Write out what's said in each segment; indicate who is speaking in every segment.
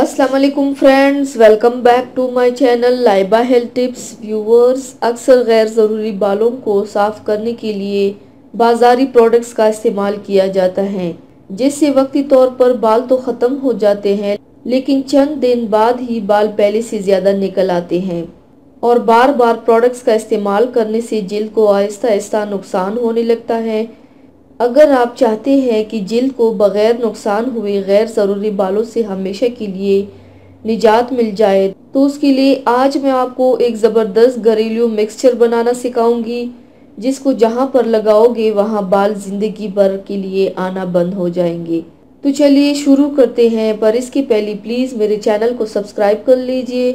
Speaker 1: अस्सलाम वालेकुम friends, welcome back to my channel Laiba health tips. Viewers, अक्सर गैर ज़रूरी बालों को साफ़ करने के लिए बाज़ारी प्रोडक्ट्स का इस्तेमाल किया जाता है, जिससे वक्ती तौर पर बाल तो ख़त्म हो जाते हैं, लेकिन चंद दिन बाद ही बाल पहले से ज़्यादा निकल आते हैं। और बार बार प्रोडक्ट्स का इस्तेमाल करने से जिल्द को आहिस्ता आहिस्ता नुकसान होने लगता है। अगर आप चाहते हैं कि जिल्द को बगैर नुकसान हुए गैर ज़रूरी बालों से हमेशा के लिए निजात मिल जाए, तो उसके लिए आज मैं आपको एक ज़बरदस्त घरेलू मिक्सचर बनाना सिखाऊंगी, जिसको जहां पर लगाओगे वहां बाल ज़िंदगी भर के लिए आना बंद हो जाएंगे। तो चलिए शुरू करते हैं, पर इसके पहले प्लीज़ मेरे चैनल को सब्सक्राइब कर लीजिए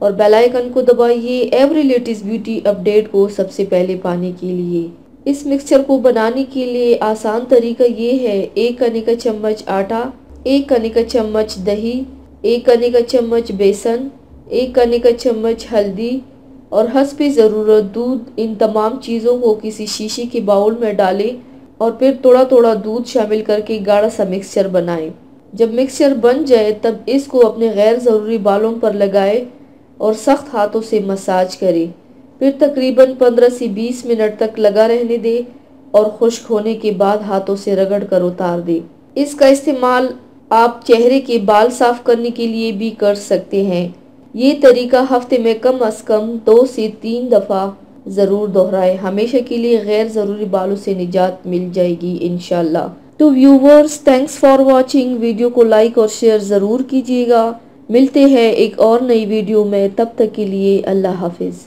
Speaker 1: और बेल आइकन को दबाइए एवरी लेटेस्ट ब्यूटी अपडेट को सबसे पहले पाने के लिए। इस मिक्सचर को बनाने के लिए आसान तरीका ये है, 1 खाने का चम्मच आटा, 1 खाने का चम्मच दही, 1 खाने का चम्मच बेसन, 1 खाने का चम्मच हल्दी और हस्बे ज़रूरत दूध। इन तमाम चीज़ों को किसी शीशे के बाउल में डालें और फिर थोड़ा थोड़ा दूध शामिल करके गाढ़ा सा मिक्सचर बनाएं। जब मिक्सचर बन जाए तब इसको अपने गैर ज़रूरी बालों पर लगाएं और सख्त हाथों से मसाज करें। फिर तकरीबन 15 से 20 मिनट तक लगा रहने दें और खुश्क होने के बाद हाथों से रगड़ कर उतार दें। इसका इस्तेमाल आप चेहरे के बाल साफ करने के लिए भी कर सकते हैं। ये तरीका हफ्ते में कम अज कम 2 से 3 दफ़ा ज़रूर दोहराएं। हमेशा के लिए गैर ज़रूरी बालों से निजात मिल जाएगी इंशाल्लाह। तो viewers, thanks for watching. Video को लाइक और शेयर ज़रूर कीजिएगा। मिलते हैं एक और नई वीडियो में, तब तक के लिए अल्लाह हाफिज़।